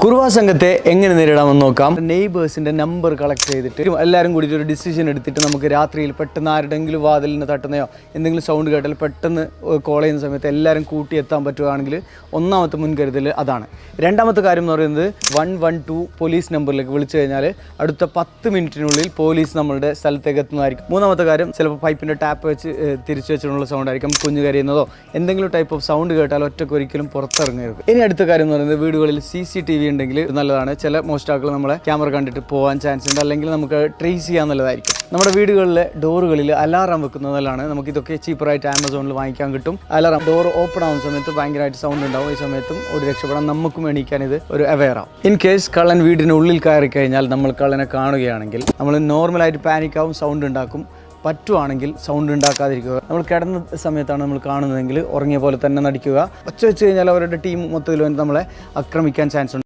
കുറുവ സംഘത്തെ എങ്ങനെ നേരിടാമെന്ന് നോക്കാം. നെയ്ബേഴ്സിൻ്റെ നമ്പർ കളക്ട് ചെയ്തിട്ട് എല്ലാവരും കൂടിയിട്ട് ഒരു ഡിസിഷൻ എടുത്തിട്ട് നമുക്ക് രാത്രിയിൽ പെട്ടെന്ന് ആരുടെങ്കിലും വാതിലിന് തട്ടുന്നയോ എന്തെങ്കിലും സൗണ്ട് കേട്ടാൽ പെട്ടെന്ന് കോൾ ചെയ്യുന്ന സമയത്ത് എല്ലാവരും കൂട്ടി എത്താൻ പറ്റുകയാണെങ്കിൽ ഒന്നാമത്തെ മുൻകരുതൽ അതാണ്. രണ്ടാമത്തെ കാര്യം എന്ന് പറയുന്നത് 112 പോലീസ് നമ്പറിലേക്ക് വിളിച്ചു കഴിഞ്ഞാൽ അടുത്ത 10 മിനിറ്റിനുള്ളിൽ പോലീസ് നമ്മളുടെ സ്ഥലത്തേക്ക് എത്തുന്നതായിരിക്കും. മൂന്നാമത്തെ കാര്യം, ചിലപ്പോൾ പൈപ്പിൻ്റെ ടാപ്പ് വെച്ച് തിരിച്ചു വെച്ചിട്ടുള്ള സൗണ്ട് ആയിരിക്കും. കുഞ്ഞു കരയുന്നതോ എന്തെങ്കിലും ടൈപ്പ് ഓഫ് സൗണ്ട് കേട്ടാൽ ഒറ്റയ്ക്ക് ഒരിക്കലും പുറത്തിറങ്ങരുത്. ഇനി അടുത്ത കാര്യം എന്ന് പറയുന്നത്, വീടുകളിൽ CCTV ഉണ്ടെങ്കിൽ നല്ലതാണ്. ചില മോഷ്ടാക്കൾ നമ്മളെ ക്യാമറ കണ്ടിട്ട് പോകാൻ ചാൻസ് ഉണ്ട്, അല്ലെങ്കിൽ നമുക്ക് ട്രേസ് ചെയ്യാൻ നല്ലതായിരിക്കും. നമ്മുടെ വീടുകളിലെ ഡോറുകളിൽ അലാറം വെക്കുന്നത് നല്ലതാണ്. നമുക്കിതൊക്കെ ചീപ്പറായിട്ട് ആമസോണിൽ വാങ്ങിക്കാൻ കിട്ടും. അലാറം ഡോർ ഓപ്പൺ ആവുന്ന സമയത്ത് ഭയങ്കരമായിട്ട് സൗണ്ട് ഉണ്ടാവും. ഈ സമയത്തും ഒരു രക്ഷപ്പെടാൻ നമുക്കും എണീക്കാൻ ഇത് ഒരു അവെയർ ആവും. ഇൻ കേസ് കള്ളൻ വീടിനുള്ളിൽ കയറി കഴിഞ്ഞാൽ നമ്മൾ കള്ളനെ കാണുകയാണെങ്കിൽ നമ്മൾ നോർമലായിട്ട് പാനിക്കാവും, സൗണ്ട് ഉണ്ടാക്കും. പറ്റുവാണെങ്കിൽ സൗണ്ട് ഉണ്ടാക്കാതിരിക്കുക. നമ്മൾ കിടന്ന സമയത്താണ് നമ്മൾ കാണുന്നതെങ്കിൽ ഉറങ്ങിയ പോലെ തന്നെ നടിക്കുക. ഒച്ച വെച്ച് കഴിഞ്ഞാൽ അവരുടെ ടീം മൊത്തത്തിൽ നമ്മളെ ആക്രമിക്കാൻ ചാൻസ് ഉണ്ട്.